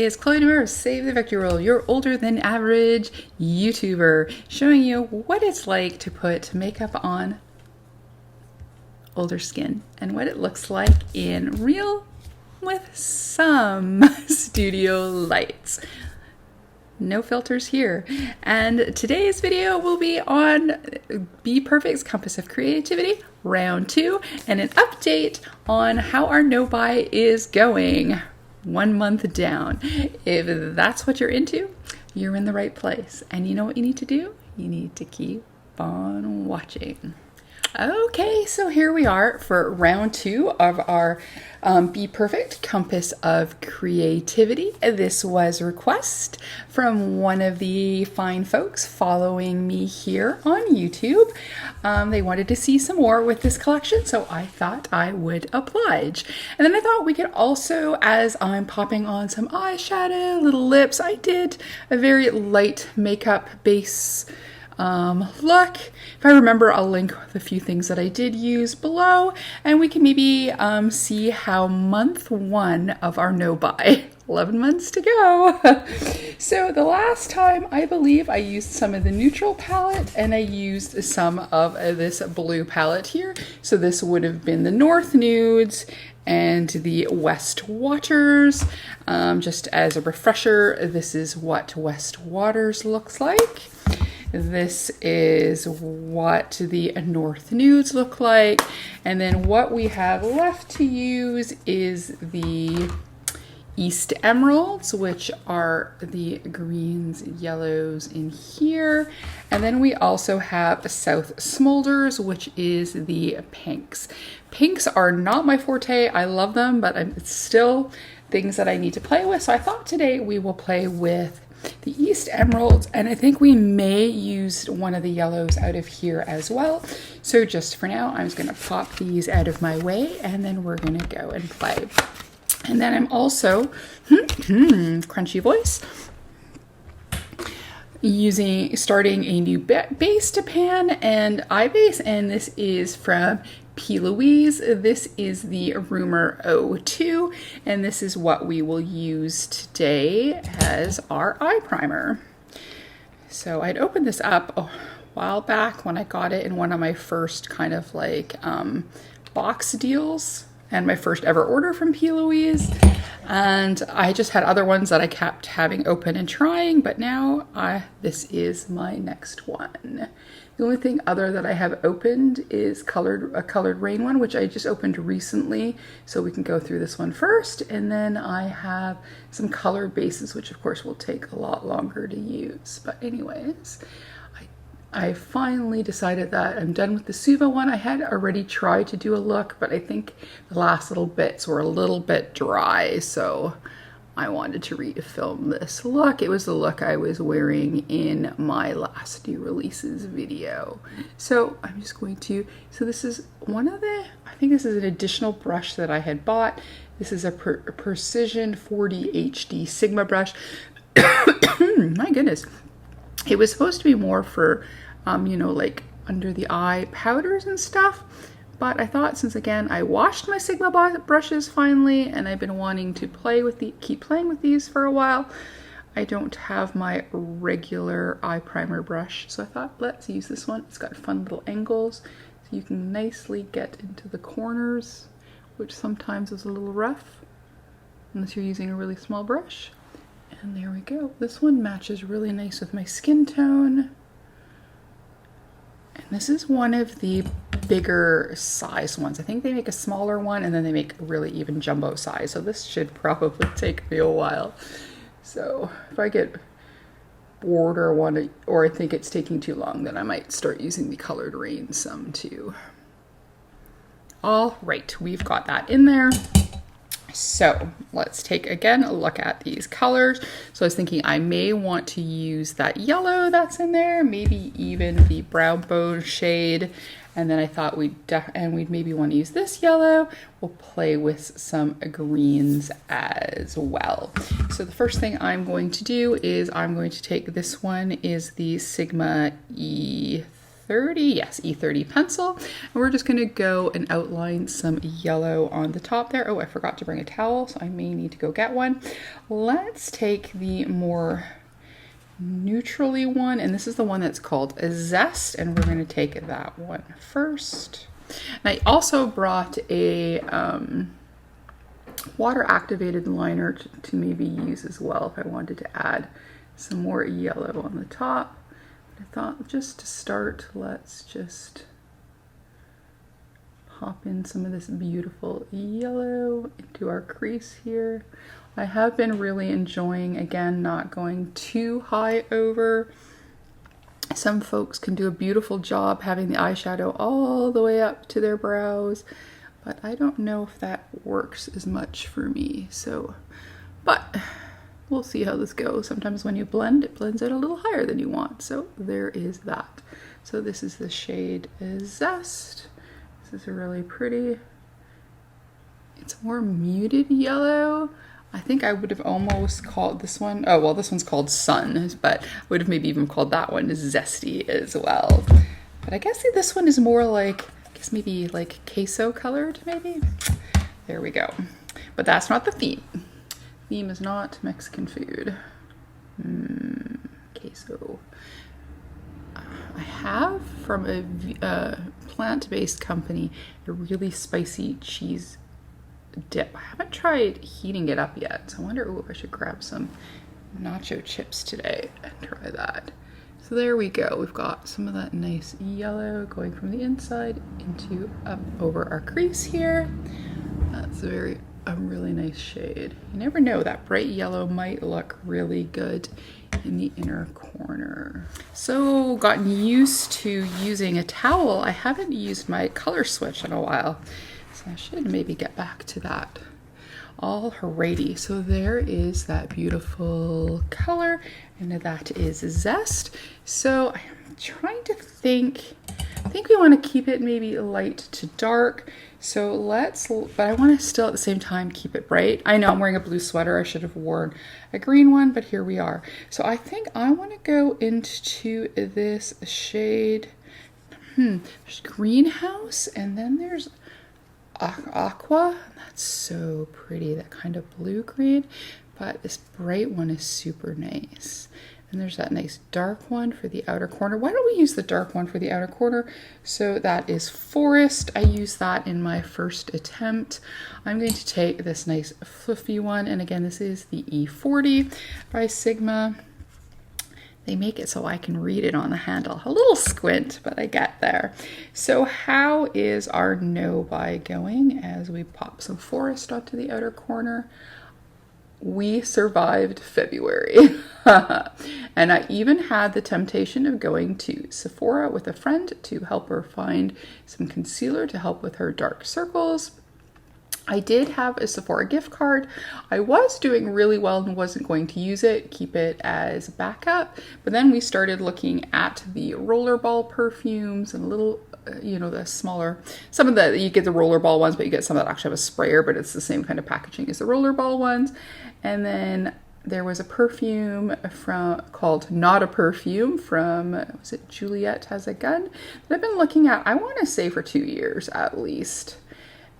is Chloe Save the Victory Roll, your older than average YouTuber, showing you what it's like to put makeup on older skin and what it looks like in real with some studio lights. No filters here. And today's video will be on BPerfect's Compass of Creativity, round 2, and an update on how our no-buy is going 1 month down. If that's what you're into, you're in the right place. And you know what you need to do? You need to keep on watching. Okay, so here we are for round 2 of our BPerfect Compass of Creativity. This was a request from one of the fine folks following me here on YouTube. They wanted to see some more with this collection, so I thought I would oblige. And then I thought we could also, as I'm popping on some eyeshadow, little lips, I did a very light makeup base look. If I remember, I'll link the few things that I did use below, and we can maybe see how month 1 of our no-buy, 11 months to go. So the last time, I believe I used some of the neutral palette and I used some of this blue palette here. So this would have been the North Nudes and the West Waters. Just as a refresher, this is what West Waters looks like. This is what the North Nudes look like. And then what we have left to use is the East Emeralds, which are the greens, yellows in here. And then we also have South Smolders, which is the pinks. Pinks are not my forte. I love them, but it's still things that I need to play with. So I thought today we will play with the East Emeralds, and I think we may use one of the yellows out of here as well. So just for now, I'm just going to pop these out of my way, and then we're going to go and play. And then I'm also, crunchy voice, starting a new base to pan and eye base, and this is from Louise. This is the Rumor 02, and this is what we will use today as our eye primer. So I'd opened this up a while back when I got it in one of my first kind of like box deals and my first ever order from Louise. And I just had other ones that I kept having open and trying, but now this is my next one. The only thing other that I have opened is a colored rain one, which I just opened recently. So we can go through this one first. And then I have some colored bases, which of course will take a lot longer to use. But anyways, I finally decided that I'm done with the Suva one. I had already tried to do a look, but I think the last little bits were a little bit dry. So I wanted to refilm this look. It was the look I was wearing in my last new releases video. So I'm just going to, so this is one of the, I think this is an additional brush that I had bought. This is a Precision 40 HD Sigma brush. My goodness. It was supposed to be more for, you know, like under the eye powders and stuff. But I thought, since again, I washed my Sigma brushes finally, and I've been wanting to keep playing with these for a while, I don't have my regular eye primer brush. So I thought, let's use this one. It's got fun little angles, so you can nicely get into the corners, which sometimes is a little rough, unless you're using a really small brush. And there we go. This one matches really nice with my skin tone. And this is one of the bigger size ones. I think they make a smaller one and then they make a really even jumbo size. So this should probably take me a while. So if I get bored or I think it's taking too long, then I might start using the colored rain some too. All right, we've got that in there. So let's take again a look at these colors. So I was thinking I may want to use that yellow that's in there, maybe even the brown bone shade. And then I thought we'd maybe want to use this yellow. We'll play with some greens as well. So the first thing I'm going to do is I'm going to take this one is the Sigma E E30, yes, E30 pencil. And we're just gonna go and outline some yellow on the top there. Oh, I forgot to bring a towel, so I may need to go get one. Let's take the more neutrally one, and this is the one that's called Zest, and we're gonna take that one first. And I also brought a water activated liner to maybe use as well if I wanted to add some more yellow on the top. I thought just to start, let's just pop in some of this beautiful yellow into our crease here. I have been really enjoying, again, not going too high over. Some folks can do a beautiful job having the eyeshadow all the way up to their brows, but I don't know if that works as much for me. So, but we'll see how this goes. Sometimes when you blend, it blends out a little higher than you want. So there is that. So this is the shade Zest. This is really pretty. It's more muted yellow. I think I would have almost called this one, oh, well, this one's called Sun, but I would have maybe even called that one Zesty as well. But I guess this one is more like, I guess maybe like queso colored, maybe? There we go. But that's not the theme. Theme is not Mexican food. Queso. I have from a plant-based company a really spicy cheese dip. I haven't tried heating it up yet, so I wonder if I should grab some nacho chips today and try that. So there we go. We've got some of that nice yellow going from the inside into up over our crease here. That's a really nice shade. You never know, that bright yellow might look really good in the inner corner. So gotten used to using a towel. I haven't used my color switch in a while. So I should maybe get back to that. Alrighty, so there is that beautiful color, and that is Zest. So I'm trying to think, I think we want to keep it maybe light to dark. So but I want to still at the same time keep it bright. I know I'm wearing a blue sweater. I should have worn a green one, but here we are. So I think I want to go into this shade, there's Greenhouse, and then there's Aqua. That's so pretty, that kind of blue green, but this bright one is super nice. And there's that nice dark one for the outer corner. Why don't we use the dark one for the outer corner? So that is Forest. I used that in my first attempt. I'm going to take this nice fluffy one, and again, this is the E40 by Sigma. They make it so I can read it on the handle. A little squint, but I get there. So how is our no buy going as we pop some Forest onto the outer corner? We survived February. And I even had the temptation of going to Sephora with a friend to help her find some concealer to help with her dark circles. I did have a Sephora gift card. I was doing really well and wasn't going to use it, keep it as backup. But then we started looking at the rollerball perfumes and a little, the smaller, some of the, you get the rollerball ones, but you get some that actually have a sprayer, but it's the same kind of packaging as the rollerball ones. And then there was a perfume called Not a Perfume from, was it Juliette Has a Gun, that I've been looking at, I want to say for 2 years at least.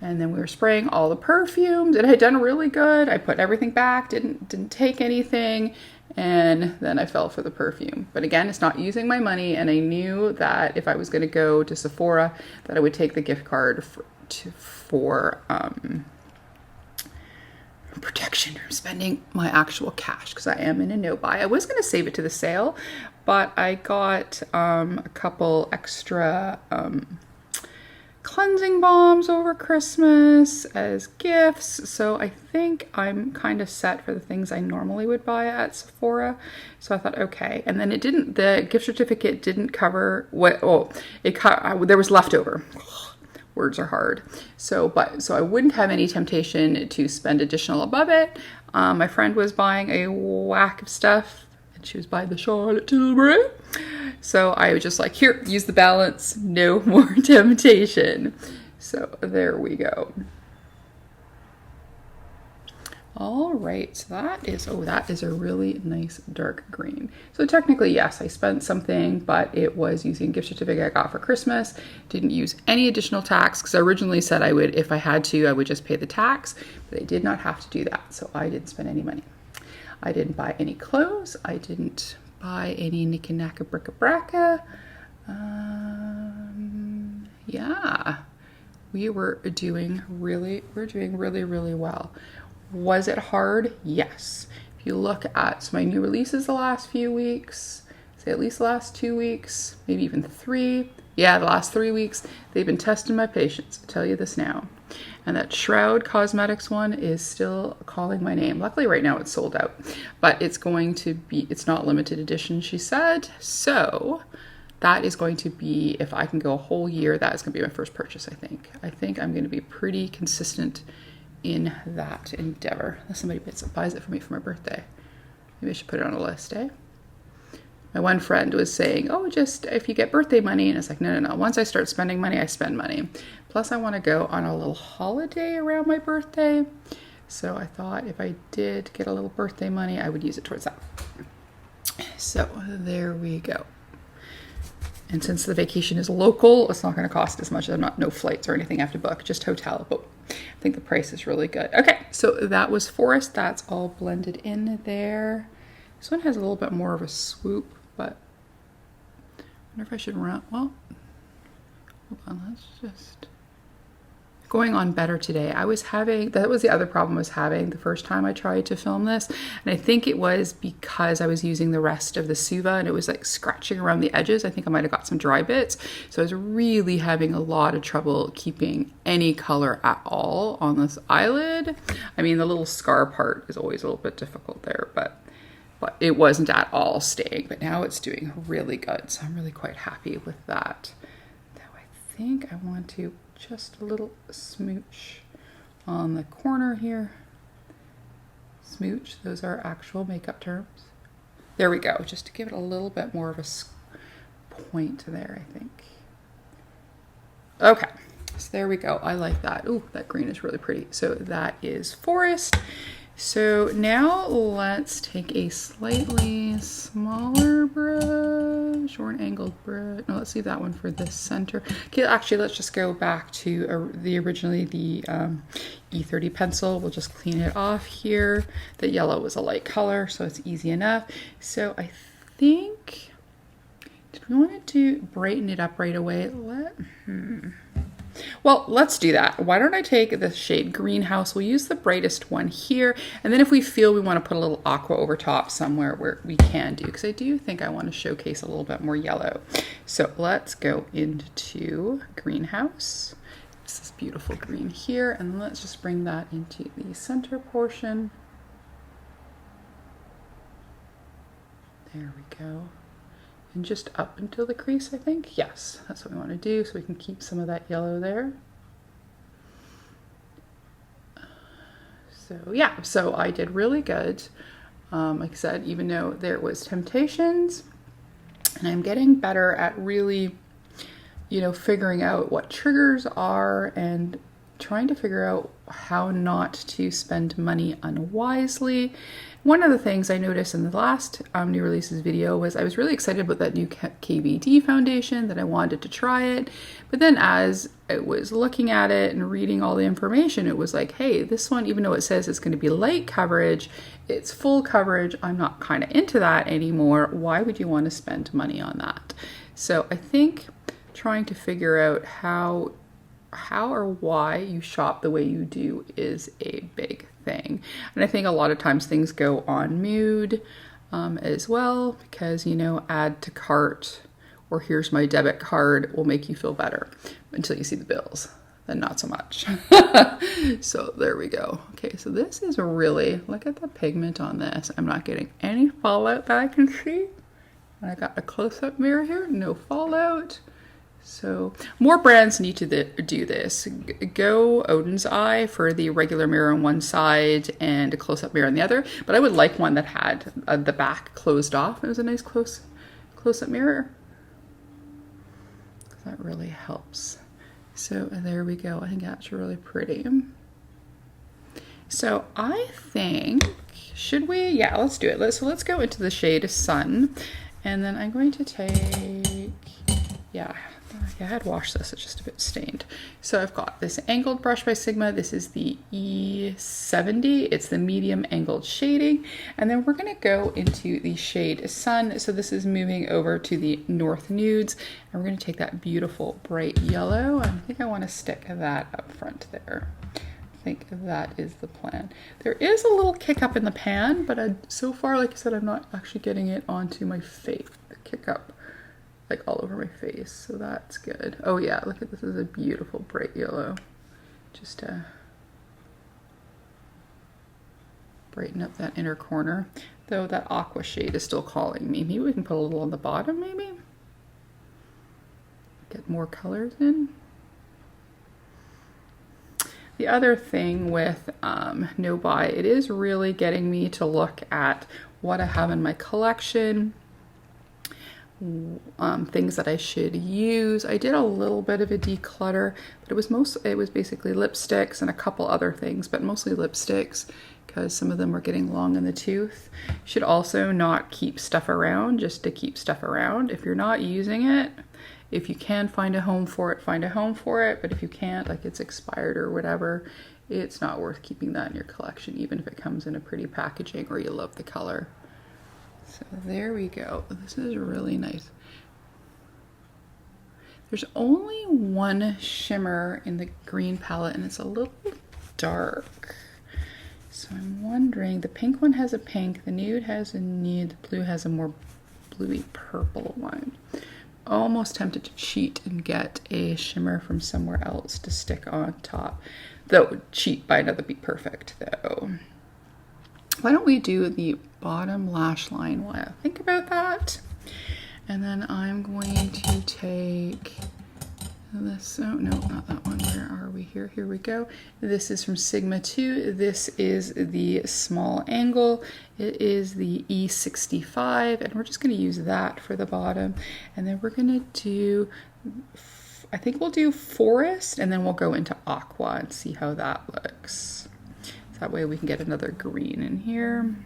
And then we were spraying all the perfumes. It had done really good. I put everything back, didn't take anything, and then I fell for the perfume. But again, it's not using my money, and I knew that if I was going to go to Sephora, that I would take the gift card for protection from spending my actual cash, because I am in a no buy. I was going to save it to the sale, but I got a couple extra cleansing balms over Christmas as gifts, so I think I'm kind of set for the things I normally would buy at Sephora. So I thought, okay. And then the gift certificate didn't cover there was leftover. Words are hard. So I wouldn't have any temptation to spend additional above it. My friend was buying a whack of stuff, and she was buying the Charlotte Tilbury. So I was just like, here, use the balance, no more temptation. So there we go. All right, so that is, oh, that is a really nice dark green. So technically, yes, I spent something, but it was using a gift certificate I got for Christmas. Didn't use any additional tax because I originally said I would, if I had to, I would just pay the tax, but I did not have to do that. So I didn't spend any money. I didn't buy any clothes. I didn't buy any knicka-knacka bricka-bracka. Yeah, we're doing really, really well. Was it hard? Yes. If you look at my new releases the last few weeks, say at least the last 2 weeks, maybe even 3. Yeah, the last 3 weeks, they've been testing my patience. I'll tell you this now. And that Shroud Cosmetics one is still calling my name. Luckily right now it's sold out, but it's going to be, it's not limited edition, she said. So that is going to be, if I can go a whole year, that is going to be my first purchase, I think. I think I'm going to be pretty consistent in that endeavor. Unless somebody buys it for me for my birthday. Maybe I should put it on a list, eh? My one friend was saying, oh, just if you get birthday money. And it's like, no. Once I start spending money, I spend money. Plus I want to go on a little holiday around my birthday. So I thought if I did get a little birthday money, I would use it towards that. So there we go. And since the vacation is local, it's not going to cost as much. No flights or anything I have to book, just hotel. But I think the price is really good. Okay, so that was Forest. That's all blended in there. This one has a little bit more of a swoop, but I wonder if I should run. Well, hold on, let's just. Going on better today. I was having, that was the other problem I was having the first time I tried to film this. And I think it was because I was using the rest of the Suva and it was like scratching around the edges. I think I might have got some dry bits. So I was really having a lot of trouble keeping any color at all on this eyelid. I mean, the little scar part is always a little bit difficult there, but it wasn't at all staying. But now it's doing really good. So I'm really quite happy with that. Though I think I want to just a little smooch on the corner here. Smooch, those are actual makeup terms. There we go, just to give it a little bit more of a point there, I think. Okay, so there we go. I like that. Ooh, that green is really pretty. So that is Forest. So now let's take a slightly smaller brush or an angled brush. No, let's leave that one for the center. Okay, actually, let's just go back to the E30 pencil. We'll just clean it off here. The yellow was a light color, so it's easy enough. So I think, did we want to brighten it up right away? Well, let's do that. Why don't I take the shade Greenhouse? We'll use the brightest one here. And then if we feel we want to put a little aqua over top somewhere where we can do, because I do think I want to showcase a little bit more yellow. So let's go into Greenhouse. This is beautiful green here. And let's just bring that into the center portion. There we go. And just up until the crease, I think. Yes, that's what we want to do, so we can keep some of that yellow there. So yeah, so I did really good. Like I said, even though there was temptations, and I'm getting better at really, figuring out what triggers are and trying to figure out how not to spend money unwisely. One of the things I noticed in the last new releases video was I was really excited about that new KVD foundation, that I wanted to try it. But then as I was looking at it and reading all the information, it was like, hey, this one, even though it says it's going to be light coverage, it's full coverage. I'm not kind of into that anymore. Why would you want to spend money on that? So I think trying to figure out how or why you shop the way you do is a big thing. And I think a lot of times things go on mood as well, because, add to cart or here's my debit card will make you feel better until you see the bills. Then not so much. So there we go. Okay, so this is really, look at the pigment on this. I'm not getting any fallout that I can see. And I got a close-up mirror here, no fallout. So more brands need to do this. Go Odin's Eye for the regular mirror on one side and a close-up mirror on the other. But I would like one that had the back closed off. It was a nice close-up mirror. That really helps. So there we go. I think that's really pretty. So I think, should we? Yeah, let's do it. So let's go into the shade Sun. And then I'm going to take, yeah, I had washed this, it's just a bit stained. So I've got this angled brush by Sigma. This is the E70. It's the medium angled shading. And then we're gonna go into the shade Sun. So this is moving over to the North Nudes. And we're gonna take that beautiful bright yellow. I think I wanna stick that up front there. I think that is the plan. There is a little kick up in the pan, but so far, like I said, I'm not actually getting it onto my face. The kick up like all over my face, so that's good. Oh yeah, look at this, is a beautiful bright yellow. Just to brighten up that inner corner. Though that aqua shade is still calling me. Maybe we can put a little on the bottom, maybe? Get more colors in. The other thing with No Buy, it is really getting me to look at what I have in my collection, things that I should use. I did a little bit of a declutter, but it was basically lipsticks and a couple other things, but mostly lipsticks because some of them were getting long in the tooth. You should also not keep stuff around just to keep stuff around. If you're not using it, if you can find a home for it, find a home for it. But if you can't, like it's expired or whatever, it's not worth keeping that in your collection, even if it comes in a pretty packaging or you love the color. So there we go. This is really nice. There's only one shimmer in the green palette and it's a little dark. So I'm wondering, the pink one has a pink, the nude has a nude, the blue has a more bluey purple one. Almost tempted to cheat and get a shimmer from somewhere else to stick on top. Though, cheat by another BPerfect though. Why don't we do the bottom lash line while I think about that? And then I'm going to take this, oh no, not that one, where are we here? Here we go. This is from Sigma 2. This is the small angle. It is the E65, and we're just gonna use that for the bottom. And then we're gonna do, I think we'll do Forest, and then we'll go into Aqua and see how that looks. So that way we can get another green in here.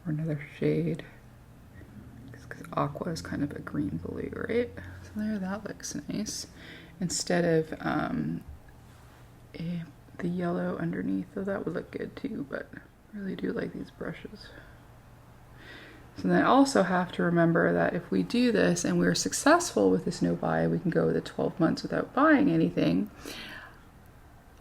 Or another shade, because aqua is kind of a green blue, right? So there, that looks nice. Instead of the yellow underneath, though that would look good too, but I really do like these brushes. So then I also have to remember that if we do this and we're successful with this no buy, we can go the 12 months without buying anything.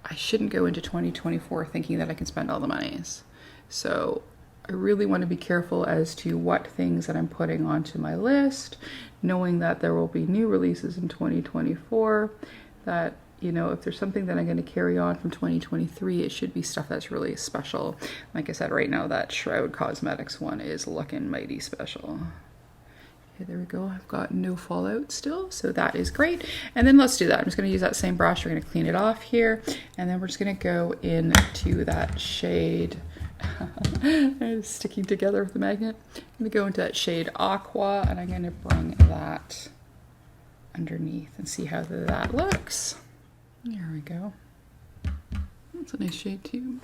I shouldn't go into 2024 thinking that I can spend all the monies. So I really want to be careful as to what things that I'm putting onto my list, knowing that there will be new releases in 2024, that, you know, if there's something that I'm going to carry on from 2023, it should be stuff that's really special. Like I said, right now, that Shroud Cosmetics one is looking mighty special. Okay, there we go. I've got no fallout still, so that is great. And then let's do that. I'm just going to use that same brush. We're going to clean it off here, and then we're just going to go into that shade. It's sticking together with the magnet. I'm going to go into that shade Aqua, and I'm going to bring that underneath and see how that looks. There we go. That's a nice shade too.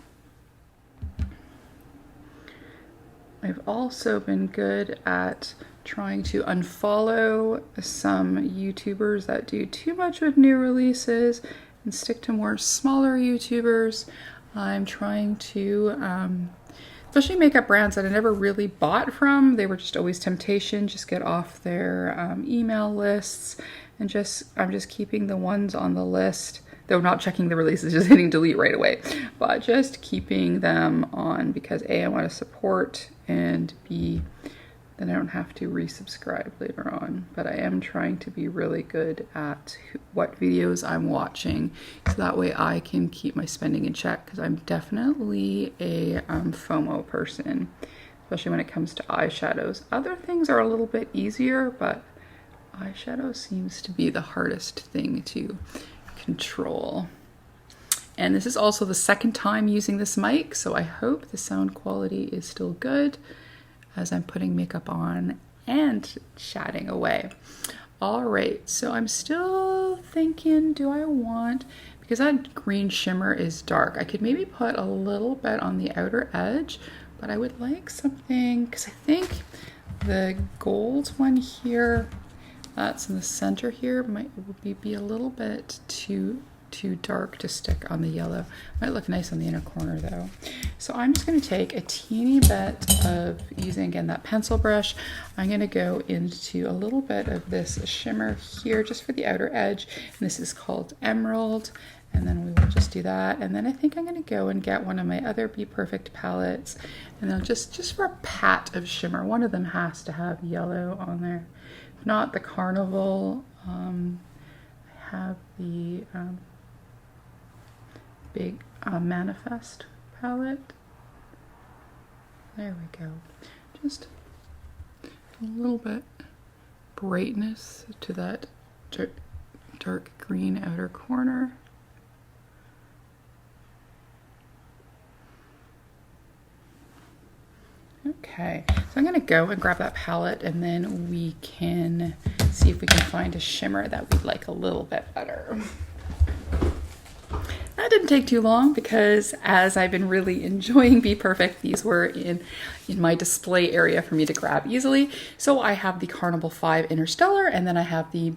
I've also been good at trying to unfollow some YouTubers that do too much with new releases and stick to more smaller YouTubers. I'm trying to, especially makeup brands that I never really bought from. They were just always temptation, just get off their email lists, and I'm just keeping the ones on the list, though not checking the releases, just hitting delete right away, but just keeping them on because A, I want to support, and B, then I don't have to resubscribe later on. But I am trying to be really good at what videos I'm watching, so that way I can keep my spending in check, because I'm definitely a FOMO person, especially when it comes to eyeshadows. Other things are a little bit easier, but eyeshadow seems to be the hardest thing to control. And this is also the second time using this mic, so I hope the sound quality is still good as I'm putting makeup on and chatting away. All right, so I'm still thinking, do I want, because that green shimmer is dark, I could maybe put a little bit on the outer edge, but I would like something, because I think the gold one here, that's in the center here, might be a little bit too dark to stick on the yellow. Might look nice on the inner corner though. So I'm just going to take a teeny bit of, using again that pencil brush, I'm going to go into a little bit of this shimmer here just for the outer edge. And this is called Emerald. And then we will just do that. And then I think I'm going to go and get one of my other BPerfect palettes. And then just for a pat of shimmer, one of them has to have yellow on there. If not, the Carnival, I have the big Manifest palette. There we go. Just a little bit brightness to that dark green outer corner. Okay, so I'm going to go and grab that palette and then we can see if we can find a shimmer that we'd like a little bit better. That didn't take too long because as I've been really enjoying BPerfect, these were in my display area for me to grab easily. So I have the Carnival 5 Interstellar and then I have the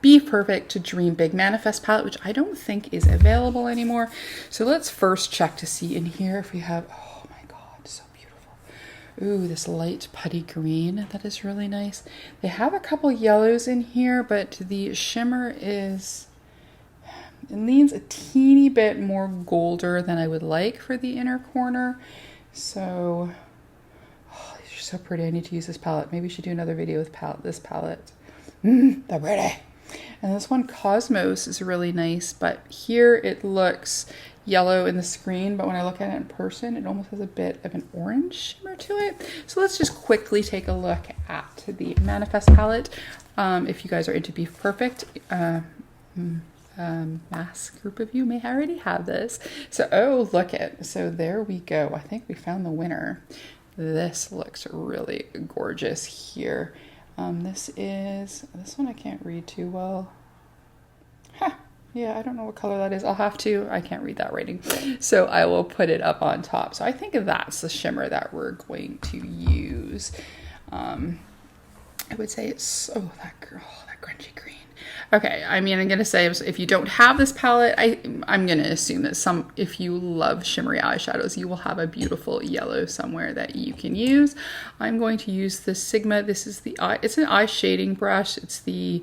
BPerfect to Dream Big Manifest palette, which I don't think is available anymore. So let's first check to see in here if we have, oh my God, so beautiful. Ooh, this light putty green, that is really nice. They have a couple yellows in here, but the shimmer is, it leans a teeny bit more golder than I would like for the inner corner. So, oh, these are so pretty. I need to use this palette. Maybe we should do another video with this palette. They're pretty. And this one, Cosmos, is really nice, but here it looks yellow in the screen, but when I look at it in person, it almost has a bit of an orange shimmer to it. So let's just quickly take a look at the Manifest palette. If you guys are into BPerfect, mass group of you may already have this. So, oh, look at, so there we go. I think we found the winner. This looks really gorgeous here. This one I can't read too well. Huh. Yeah, I don't know what color that is. I can't read that writing. So I will put it up on top. So I think that's the shimmer that we're going to use. I would say it's, oh, that grungy green. Okay, I mean, I'm going to say if you don't have this palette, I'm going to assume that if you love shimmery eyeshadows, you will have a beautiful yellow somewhere that you can use. I'm going to use the Sigma. This is it's an eye shading brush. It's is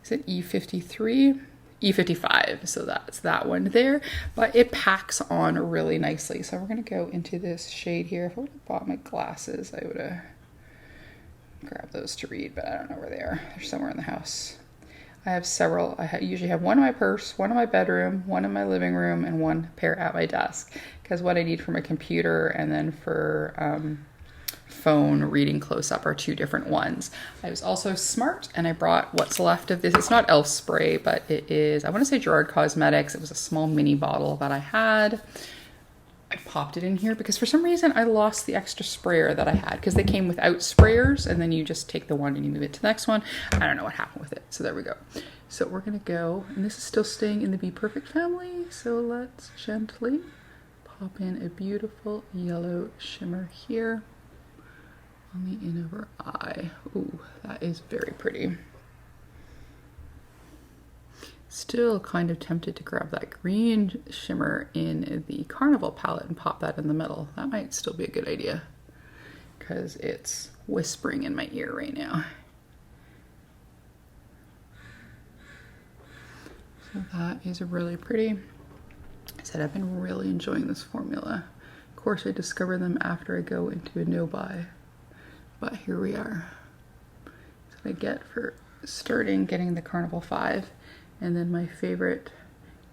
it E53? E55, so that's that one there, but it packs on really nicely. So we're going to go into this shade here. If I would have bought my glasses, I would have grabbed those to read, but I don't know where they are. They're somewhere in the house. I have several. I usually have one in my purse, one in my bedroom, one in my living room, and one pair at my desk. Because what I need for my computer and then for phone reading close up are two different ones. I was also smart and I brought what's left of this. It's not e.l.f. spray, but it is, I want to say Gerard Cosmetics. It was a small mini bottle that I had. I popped it in here because for some reason I lost the extra sprayer that I had because they came without sprayers and then you just take the one and you move it to the next one. I don't know what happened with it. So there we go. So we're going to go, and this is still staying in the BPerfect family. So let's gently pop in a beautiful yellow shimmer here on the inner eye. Ooh, that is very pretty. Still kind of tempted to grab that green shimmer in the Carnival palette and pop that in the middle. That might still be a good idea because it's whispering in my ear right now. So that is really pretty. I said I've been really enjoying this formula. Of course, I discover them after I go into a no-buy, but here we are. That's what I get for getting the Carnival 5. And then my favorite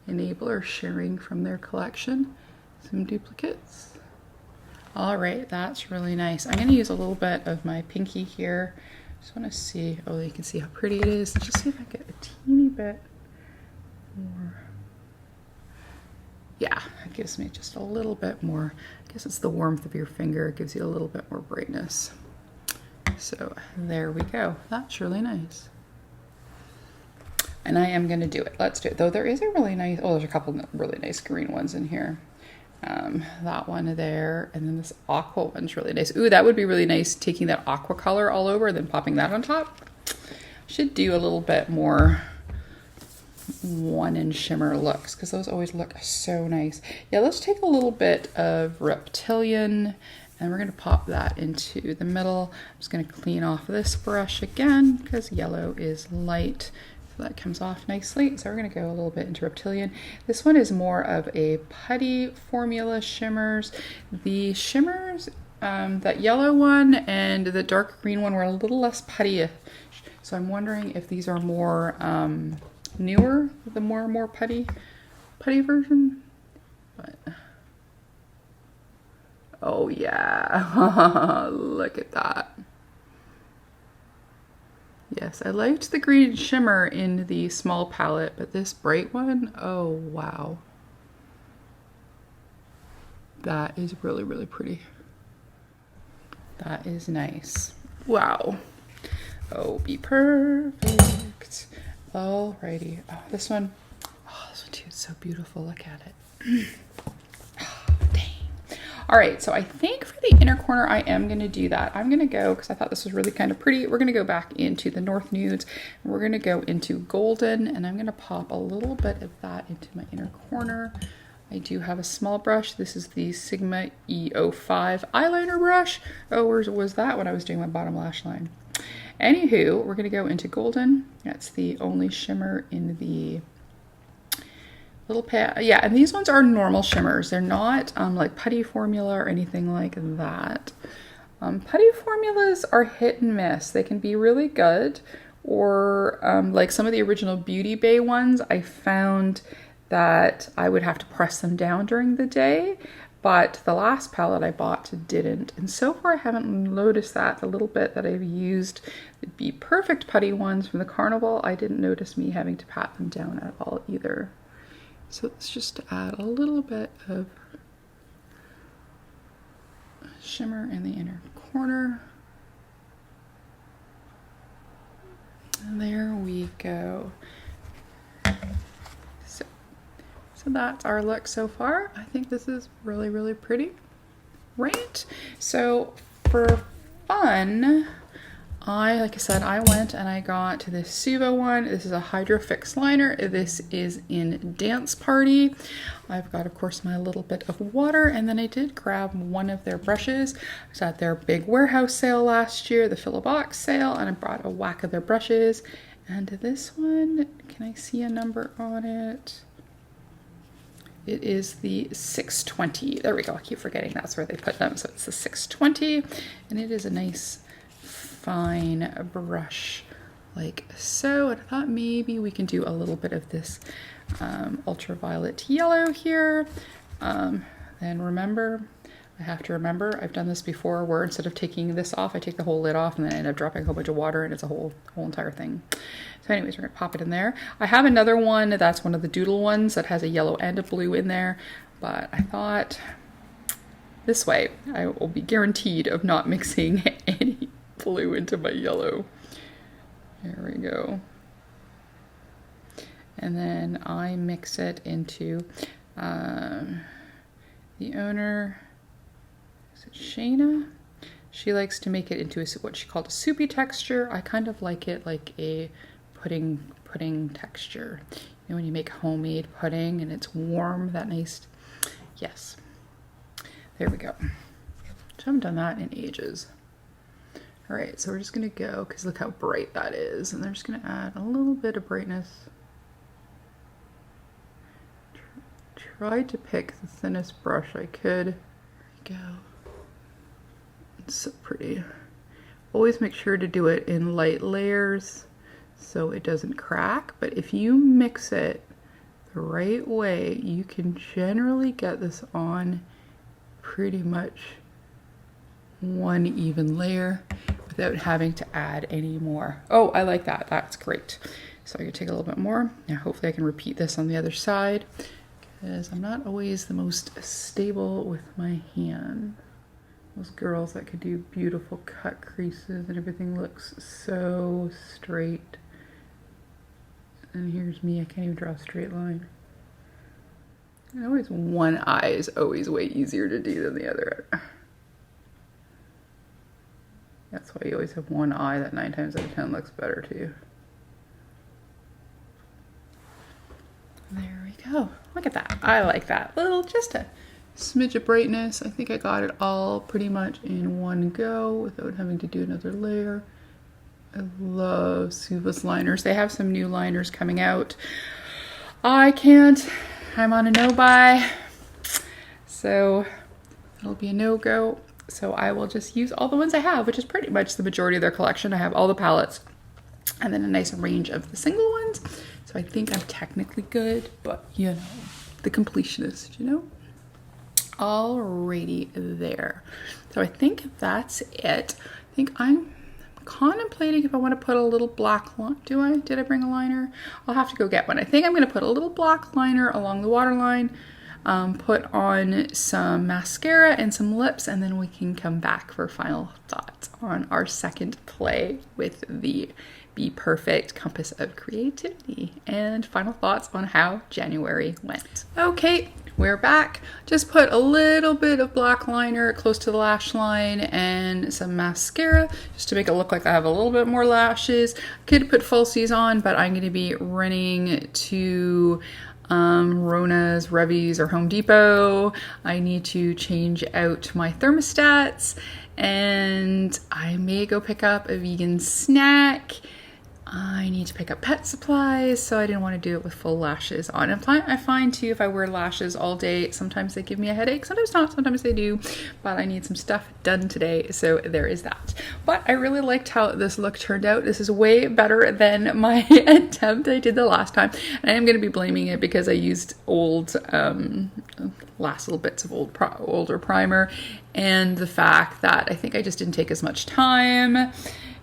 enabler sharing from their collection, some duplicates. All right, that's really nice. I'm gonna use a little bit of my pinky here. Just wanna see, oh, you can see how pretty it is. Let's just see if I get a teeny bit more. Yeah, it gives me just a little bit more. I guess it's the warmth of your finger. It gives you a little bit more brightness. So there we go. That's really nice. and I am going to do it. Let's do it. Though there is a really nice, oh, there's a couple really nice green ones in here. That one there, and then this aqua one's really nice. Ooh, that would be really nice, taking that aqua color all over and then popping that on top. Should do a little bit more one in shimmer looks, because those always look so nice. Yeah, let's take a little bit of Reptilian, and we're going to pop that into the middle. I'm just going to clean off this brush again, because yellow is light. So that comes off nicely. So we're going to go a little bit into Reptilian. This one is more of a putty formula shimmers. The shimmers, that yellow one and the dark green one were a little less putty. So I'm wondering if these are more newer, the more putty version. But oh yeah, look at that. Yes, I liked the green shimmer in the small palette, but this bright one, oh wow. That is really, really pretty. That is nice. Wow. Oh, BPerfect. Alrighty. Oh, this one too is so beautiful. Look at it. All right, so I think for the inner corner, I am going to do that. I'm going to go, because I thought this was really kind of pretty, we're going to go back into the North Nudes, and we're going to go into Golden, and I'm going to pop a little bit of that into my inner corner. I do have a small brush. This is the Sigma E05 eyeliner brush. Oh, where was that when I was doing my bottom lash line? Anywho, we're going to go into Golden. That's the only shimmer in the little pad. Yeah, and these ones are normal shimmers. They're not like putty formula or anything like that. Putty formulas are hit and miss. They can be really good, or like some of the original Beauty Bay ones, I found that I would have to press them down during the day, but the last palette I bought didn't. And so far I haven't noticed that. The little bit that I've used the BPerfect putty ones from the Carnival, I didn't notice me having to pat them down at all either. So let's just add a little bit of shimmer in the inner corner. And there we go. So that's our look so far. I think this is really, really pretty. Right? So for fun, like I said, I went and I got this Suva one. This is a Hydro Fix liner. This is in Dance Party. I've got, of course, my little bit of water, and then I did grab one of their brushes. I was at their big warehouse sale last year, the Fill a Box sale, and I brought a whack of their brushes. And this one, can I see a number on it? It is the 620. There we go. I keep forgetting that's where they put them. So it's the 620, and it is a nice fine brush like so. And I thought maybe we can do a little bit of this ultraviolet yellow here. Then remember, I have to remember, I've done this before where instead of taking this off, I take the whole lid off and then I end up dropping a whole bunch of water, and it's a whole entire thing. So anyways, we're gonna pop it in there. I have another one that's one of the doodle ones that has a yellow and a blue in there, but I thought this way I will be guaranteed of not mixing any blue into my yellow. There we go. And then I mix it into the owner, is it Shayna? She likes to make it into what she called a soupy texture. I kind of like it like a pudding texture. You know, when you make homemade pudding and it's warm, that nice, yes. There we go. I haven't done that in ages. All right, so we're just gonna go, because look how bright that is. And they're just gonna add a little bit of brightness. Tried to pick the thinnest brush I could. There we go. It's so pretty. Always make sure to do it in light layers so it doesn't crack, but if you mix it the right way, you can generally get this on pretty much one even layer without having to add any more. Oh, I like that. That's great. So I'm gonna take a little bit more. Now hopefully I can repeat this on the other side, because I'm not always the most stable with my hand. Those girls that could do beautiful cut creases and everything looks so straight. And here's me, I can't even draw a straight line. And always one eye is always way easier to do than the other. That's why you always have one eye. That 9 times out of 10 looks better too. There we go. Look at that. I like that. Little, just a smidge of brightness. I think I got it all pretty much in one go without having to do another layer. I love Suva's liners. They have some new liners coming out. I can't. I'm on a no buy. So it'll be a no go. So I will just use all the ones I have, which is pretty much the majority of their collection. I have all the palettes and then a nice range of the single ones. So I think I'm technically good, but you know, the completionist, you know? Alrighty there. So I think that's it. I think I'm contemplating if I want to put a little black line. Did I bring a liner? I'll have to go get one. I think I'm going to put a little black liner along the waterline, put on some mascara and some lips, and then we can come back for final thoughts on our second play with the BPerfect Compass of Creativity and final thoughts on how January went. Okay, we're back. Just put a little bit of black liner close to the lash line and some mascara just to make it look like I have a little bit more lashes. Could put falsies on, but I'm going to be running to Rona's, Revy's, or Home Depot. I need to change out my thermostats and I may go pick up a vegan snack. I need to pick up pet supplies, so I didn't want to do it with full lashes on. And I find too, if I wear lashes all day, sometimes they give me a headache, sometimes not, sometimes they do, but I need some stuff done today, so there is that. But I really liked how this look turned out. This is way better than my attempt I did the last time. And I am going to be blaming it because I used old, last little bits of older primer, and the fact that I think I just didn't take as much time.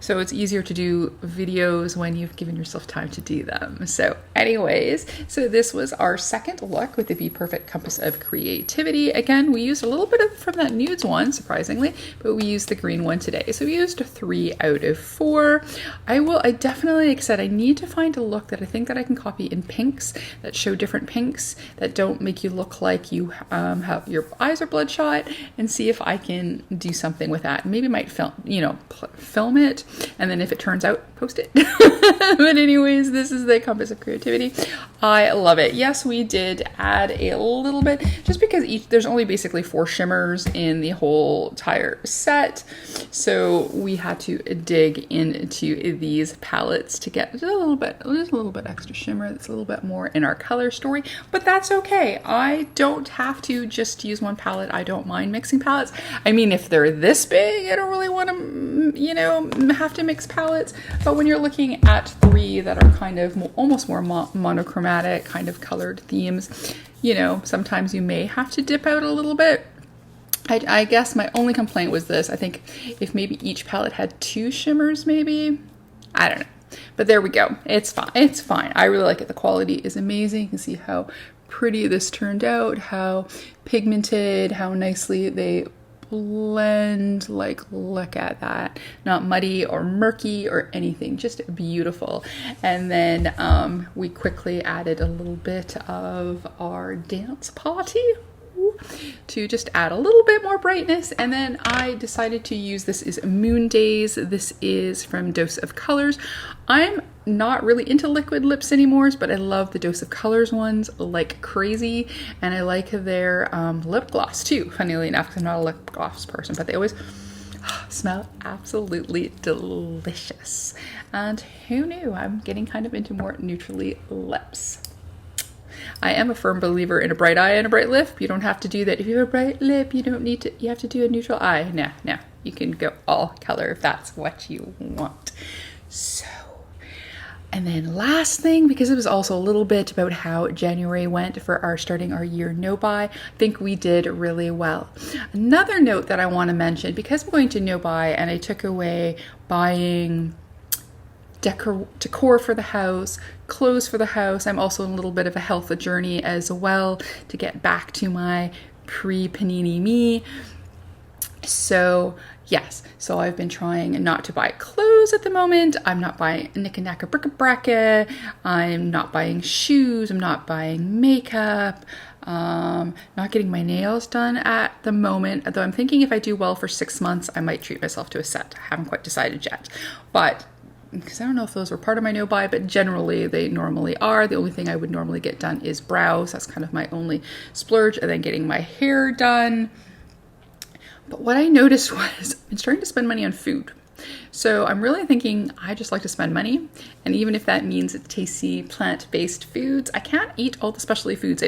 So it's easier to do videos when you've given yourself time to do them. So anyways, so this was our second look with the BPerfect Compass of Creativity. Again, we used a little bit from that nudes one, surprisingly, but we used the green one today. So we used 3 out of 4. I definitely, like I said, I need to find a look that I think that I can copy in pinks that show different pinks that don't make you look like you have your eyes are bloodshot, and see if I can do something with that. Maybe might film it. And then if it turns out, post it. But anyways, this is the Compass of Creativity. I love it. Yes, we did add a little bit, just because there's only basically 4 shimmers in the whole entire set. So we had to dig into these palettes to get just a little bit extra shimmer. That's a little bit more in our color story, but that's okay. I don't have to just use one palette. I don't mind mixing palettes. I mean, if they're this big, I don't really want to, have to mix palettes. But when you're looking at 3 that are kind of almost more monochromatic kind of colored themes, sometimes you may have to dip out a little bit. I guess my only complaint was this. I think if maybe each palette had 2 shimmers, maybe, I don't know. But there we go. It's fine. It's fine. I really like it. The quality is amazing. You can see how pretty this turned out, how pigmented, how nicely they blend. Like, look at that. Not muddy or murky or anything, just beautiful. And then we quickly added a little bit of our dance party to just add a little bit more brightness. And then I decided to use, this is Moon Days. This is from Dose of Colors. I'm not really into liquid lips anymore, but I love the Dose of Colors ones like crazy. And I like their lip gloss too, funnily enough, because I'm not a lip gloss person, but they always smell absolutely delicious. And who knew, I'm getting kind of into more neutrally lips. I am a firm believer in a bright eye and a bright lip. You don't have to do that. If you have a bright lip, you don't need to, you have to do a neutral eye. No, you can go all color if that's what you want. So, and then last thing, because it was also a little bit about how January went for our starting our year no buy, I think we did really well. Another note that I want to mention, because I'm going to no buy and I took away buying decor for the house, clothes for the house. I'm also in a little bit of a health journey as well to get back to my pre-panini me. So yes, so I've been trying not to buy clothes at the moment. I'm not buying knick-knack bric-a-brac. I'm not buying shoes. I'm not buying makeup. Not getting my nails done at the moment. Although I'm thinking if I do well for 6 months, I might treat myself to a set. I haven't quite decided yet. But because I don't know if those were part of my no buy, but generally they normally are. The only thing I would normally get done is brows. That's kind of my only splurge. And then getting my hair done. But what I noticed was I'm starting to spend money on food. So I'm really thinking I just like to spend money. And even if that means it's tasty plant-based foods, I can't eat all the specialty foods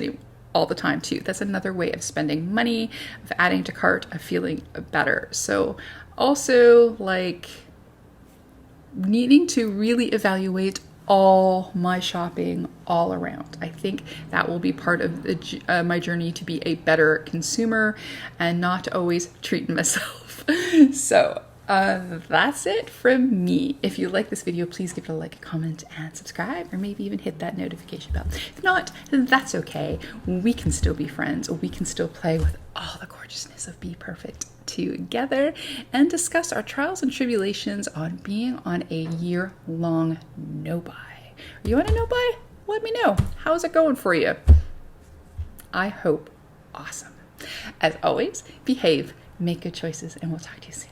all the time too. That's another way of spending money, of adding to cart, of feeling better. So also like needing to really evaluate all my shopping all around. I think that will be part of my journey to be a better consumer and not always treat myself. So that's it from me. If you like this video, please give it a like, a comment, and subscribe, or maybe even hit that notification bell. If not, that's okay. We can still be friends. We can still play with all the gorgeousness of Be Perfect together and discuss our trials and tribulations on being on a year-long no-buy. Are you on a no-buy? Let me know. How's it going for you? I hope awesome. As always, behave, make good choices, and we'll talk to you soon.